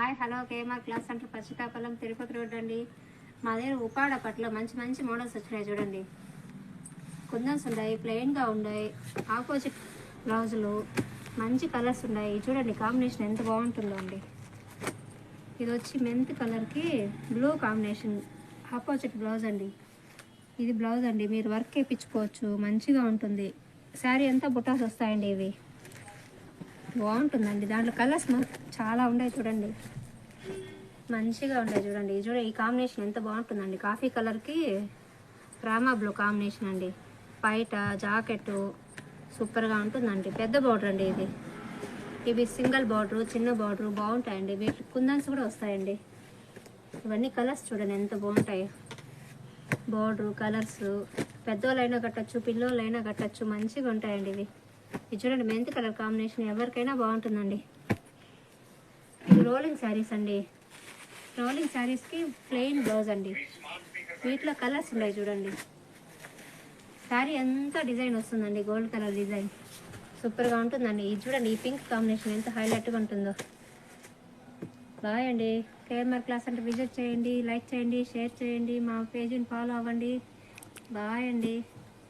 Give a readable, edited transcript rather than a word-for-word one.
Hi hello KMR class centre Pachikapallam Tirupati road అండి. మా దగ్గర ఉపాడ పట్ల మంచి మంచి మోడల్స్ వచ్చినాయి చూడండి. కుందన్స్ ఉన్నాయి, ప్లెయిన్గా ఉన్నాయి, ఆపోజిట్ బ్లౌజులు, మంచి కలర్స్ ఉన్నాయి. చూడండి కాంబినేషన్ ఎంత బాగుంటుందో అండి. ఇది వచ్చి మెంత్ కలర్కి బ్లూ కాంబినేషన్ ఆపోజిట్ బ్లౌజ్ అండి. ఇది బ్లౌజ్ అండి, మీరు వర్క్ వేయించుకోవచ్చు, మంచిగా ఉంటుంది. శారీ అంతా బుటాస్ వస్తాయండి. ఇవి బాగుంటుందండి. దాంట్లో కలర్స్ చాలా ఉన్నాయి చూడండి, మంచిగా ఉన్నాయి చూడండి. ఈ కాంబినేషన్ ఎంత బాగుంటుందండి. కాఫీ కలర్కి రామా బ్లూ కాంబినేషన్ అండి. బయట జాకెట్ సూపర్గా ఉంటుందండి. పెద్ద బార్డర్ అండి ఇది. ఇవి సింగిల్ బార్డరు, చిన్న బార్డరు బాగుంటాయండి. వీటి కుందన్స్ కూడా వస్తాయండి. ఇవన్నీ కలర్స్ చూడండి ఎంత బాగుంటాయో. బార్డరు కలర్స్ పెద్దోళ్ళైనా కట్టచ్చు, పిల్లోళ్ళైనా కట్టచ్చు, మంచిగా ఉంటాయండి ఇవి. ఇది చూడండి మెంత్ కలర్ కాంబినేషన్ ఎవరికైనా బాగుంటుందండి. ఇది రోలింగ్ శారీస్ అండి. రోలింగ్ శారీస్కి ప్లెయిన్ బ్లౌజ్ అండి. వీటిలో కలర్స్ ఉన్నాయి చూడండి. శారీ అంతా డిజైన్ వస్తుందండి, గోల్డ్ కలర్ డిజైన్ సూపర్గా ఉంటుందండి. ఇది చూడండి, ఈ పింక్ కాంబినేషన్ ఎంత హైలైట్గా ఉంటుందో. బాయ్ అండి. కేఎంఆర్ క్లాస్ అంటే విజిట్ చేయండి, లైక్ చేయండి, షేర్ చేయండి, మా పేజీని ఫాలో అవ్వండి. బాయ్ అండి.